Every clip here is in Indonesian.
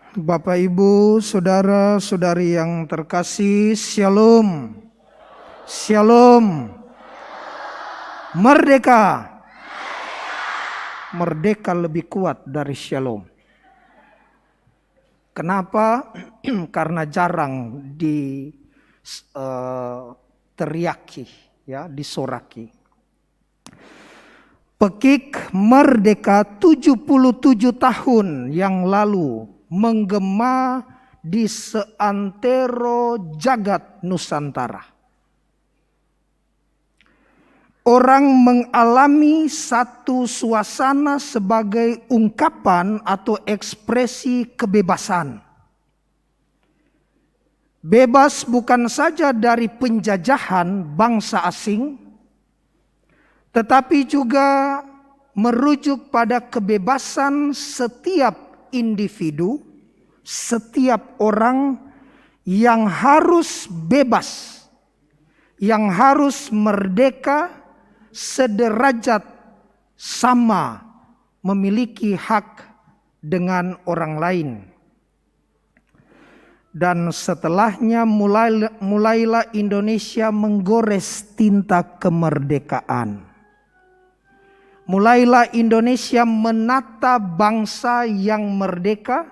Bapak, Ibu, saudara-saudari yang terkasih, Shalom. Shalom. Merdeka. Merdeka lebih kuat dari Shalom. Kenapa? Karena jarang teriaki, ya, disoraki. Pekik merdeka 77 tahun yang lalu menggema di seantero jagat Nusantara. Orang mengalami satu suasana sebagai ungkapan atau ekspresi kebebasan. Bebas bukan saja dari penjajahan bangsa asing, tetapi juga merujuk pada kebebasan setiap individu, setiap orang yang harus bebas, yang harus merdeka, sederajat, sama, memiliki hak dengan orang lain. Dan setelahnya mulailah Indonesia menggores tinta kemerdekaan. Mulailah Indonesia menata bangsa yang merdeka,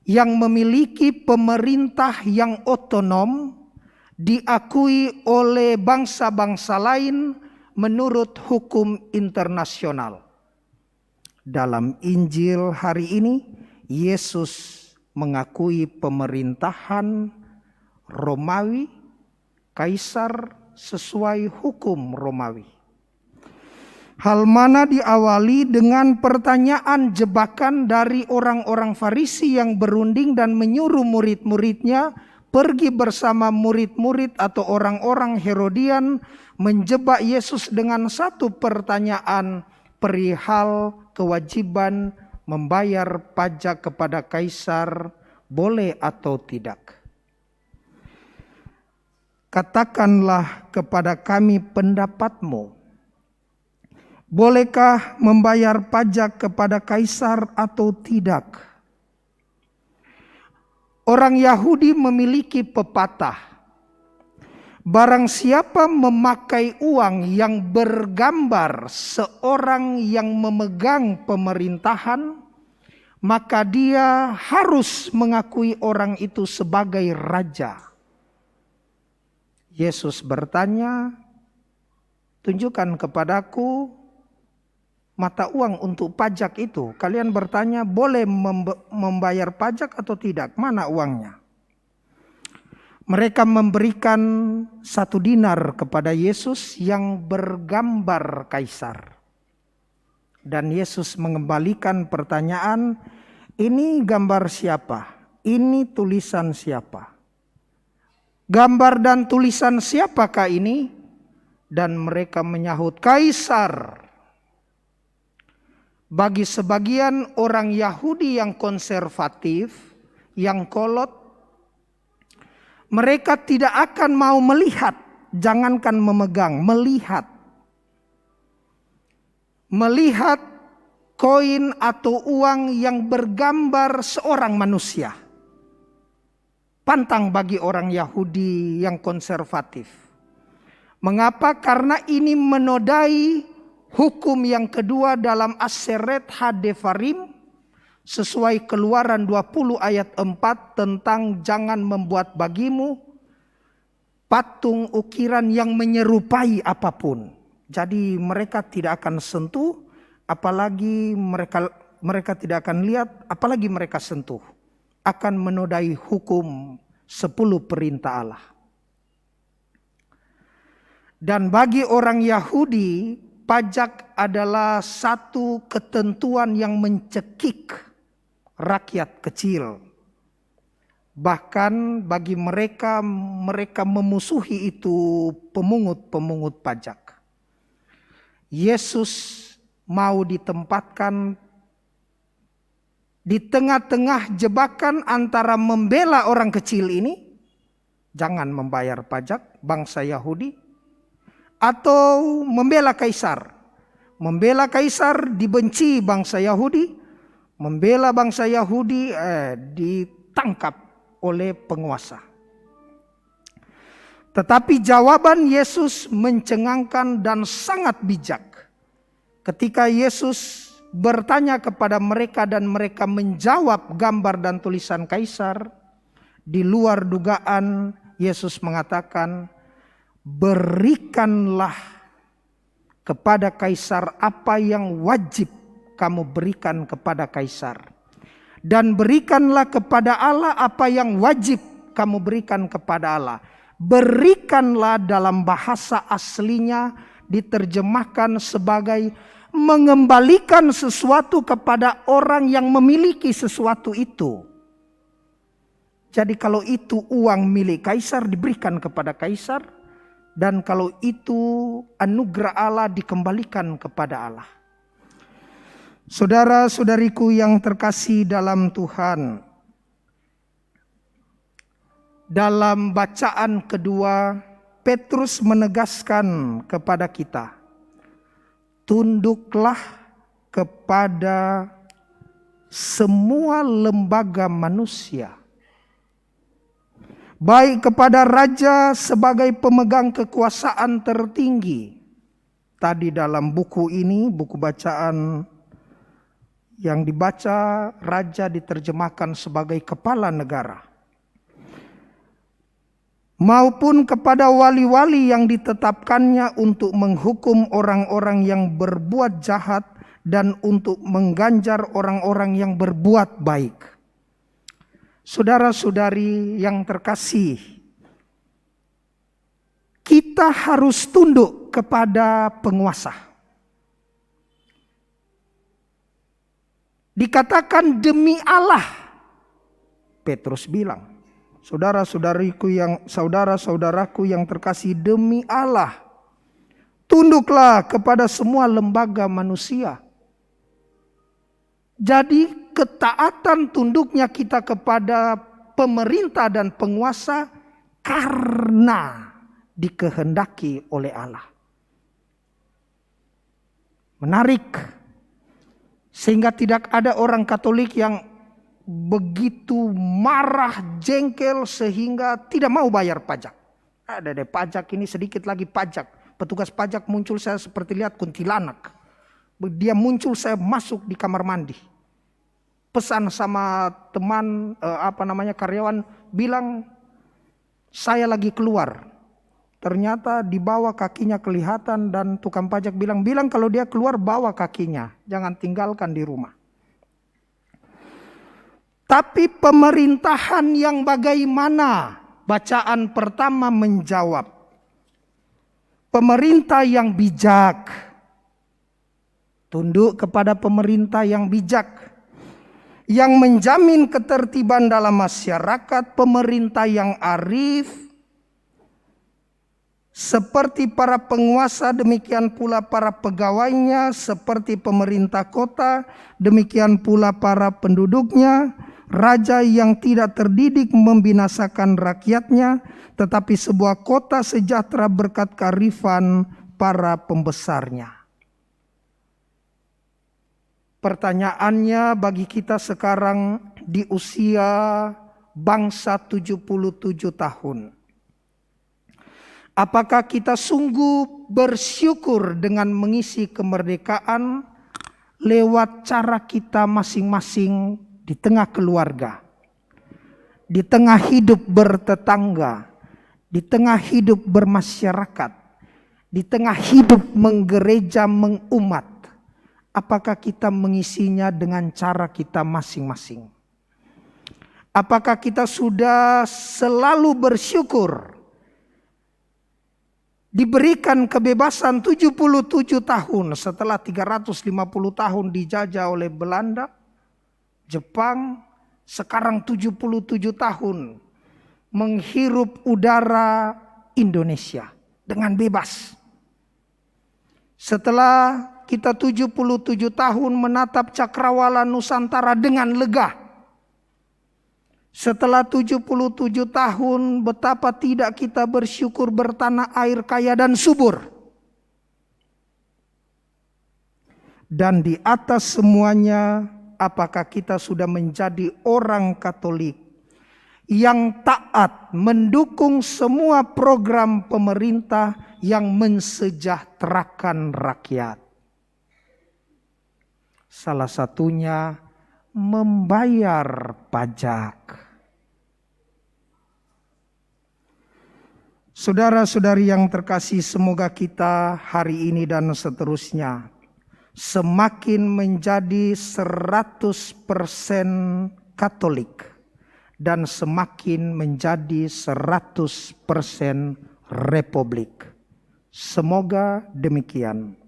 yang memiliki pemerintah yang otonom, diakui oleh bangsa-bangsa lain menurut hukum internasional. Dalam Injil hari ini, Yesus mengakui pemerintahan Romawi, Kaisar sesuai hukum Romawi. Hal mana diawali dengan pertanyaan jebakan dari orang-orang Farisi yang berunding dan menyuruh murid-muridnya pergi bersama murid-murid atau orang-orang Herodian menjebak Yesus dengan satu pertanyaan perihal kewajiban membayar pajak kepada Kaisar, boleh atau tidak. Katakanlah kepada kami pendapatmu. Bolehkah membayar pajak kepada Kaisar atau tidak? Orang Yahudi memiliki pepatah, barang siapa memakai uang yang bergambar seorang yang memegang pemerintahan, maka dia harus mengakui orang itu sebagai raja. Yesus bertanya, tunjukkan kepadaku mata uang untuk pajak itu. Kalian bertanya, boleh membayar pajak atau tidak? Mana uangnya? Mereka memberikan 1 dinar kepada Yesus yang bergambar Kaisar. Dan Yesus mengembalikan pertanyaan, ini gambar siapa? Ini tulisan siapa? Gambar dan tulisan siapakah ini? Dan mereka menyahut, Kaisar. Bagi sebagian orang Yahudi yang konservatif, yang kolot, mereka tidak akan mau melihat, jangankan memegang, melihat. Melihat koin atau uang yang bergambar seorang manusia. Pantang bagi orang Yahudi yang konservatif. Mengapa? Karena ini menodai hukum yang kedua dalam Aseret Hadefarim sesuai Keluaran 20 ayat 4 tentang jangan membuat bagimu patung ukiran yang menyerupai apapun. Jadi mereka tidak akan sentuh, apalagi mereka tidak akan lihat, apalagi mereka sentuh. Akan menodai hukum 10 perintah Allah. Dan bagi orang Yahudi, pajak adalah satu ketentuan yang mencekik rakyat kecil. Bahkan bagi mereka memusuhi itu pemungut pajak. Yesus mau ditempatkan di tengah-tengah jebakan antara membela orang kecil ini, jangan membayar pajak, bangsa Yahudi, atau membela Kaisar. Membela Kaisar dibenci bangsa Yahudi, membela bangsa Yahudi, ditangkap oleh penguasa. Tetapi jawaban Yesus mencengangkan dan sangat bijak. Ketika Yesus bertanya kepada mereka dan mereka menjawab gambar dan tulisan kaisar, di luar dugaan Yesus mengatakan, berikanlah kepada kaisar apa yang wajib kamu berikan kepada kaisar, dan berikanlah kepada Allah apa yang wajib kamu berikan kepada Allah. Berikanlah dalam bahasa aslinya diterjemahkan sebagai mengembalikan sesuatu kepada orang yang memiliki sesuatu itu. Jadi kalau itu uang milik kaisar diberikan kepada kaisar, dan kalau itu anugerah Allah dikembalikan kepada Allah. Saudara-saudariku yang terkasih dalam Tuhan, dalam bacaan kedua, Petrus menegaskan kepada kita, tunduklah kepada semua lembaga manusia, baik kepada raja sebagai pemegang kekuasaan tertinggi. Tadi dalam buku ini, buku bacaan yang dibaca, raja diterjemahkan sebagai kepala negara, maupun kepada wali-wali yang ditetapkannya untuk menghukum orang-orang yang berbuat jahat dan untuk mengganjar orang-orang yang berbuat baik. Saudara-saudari yang terkasih, kita harus tunduk kepada penguasa. Dikatakan demi Allah, Petrus bilang, saudara-saudaraku yang terkasih, demi Allah, tunduklah kepada semua lembaga manusia. Jadi ketaatan tunduknya kita kepada pemerintah dan penguasa karena dikehendaki oleh Allah. Menarik, sehingga tidak ada orang Katolik yang begitu marah, jengkel sehingga tidak mau bayar pajak. Ada deh pajak ini, sedikit lagi pajak. Petugas pajak muncul, saya seperti lihat kuntilanak. Dia muncul, saya masuk di kamar mandi. Pesan sama teman karyawan, bilang saya lagi keluar. Ternyata di bawah kakinya kelihatan dan tukang pajak bilang kalau dia keluar bawa kakinya, jangan tinggalkan di rumah. Tapi pemerintahan yang bagaimana? Bacaan pertama menjawab, pemerintah yang bijak. Tunduk kepada pemerintah yang bijak, yang menjamin ketertiban dalam masyarakat, pemerintah yang arif, seperti para penguasa demikian pula para pegawainya, seperti pemerintah kota demikian pula para penduduknya. Raja yang tidak terdidik membinasakan rakyatnya, tetapi sebuah kota sejahtera berkat kearifan para pembesarnya. Pertanyaannya bagi kita sekarang di usia bangsa 77 tahun. Apakah kita sungguh bersyukur dengan mengisi kemerdekaan lewat cara kita masing-masing di tengah keluarga, di tengah hidup bertetangga, di tengah hidup bermasyarakat, di tengah hidup menggereja, mengumat? Apakah kita mengisinya dengan cara kita masing-masing? Apakah kita sudah selalu bersyukur diberikan kebebasan 77 tahun setelah 350 tahun dijajah oleh Belanda, Jepang, sekarang 77 tahun menghirup udara Indonesia dengan bebas. Setelah kita 77 tahun menatap cakrawala Nusantara dengan lega. Setelah 77 tahun betapa tidak kita bersyukur bertanah air kaya dan subur. Dan di atas semuanya apakah kita sudah menjadi orang Katolik yang taat mendukung semua program pemerintah yang mensejahterakan rakyat. Salah satunya membayar pajak. Saudara-saudari yang terkasih, semoga kita hari ini dan seterusnya semakin menjadi 100% Katolik dan semakin menjadi 100% Republik. Semoga demikian.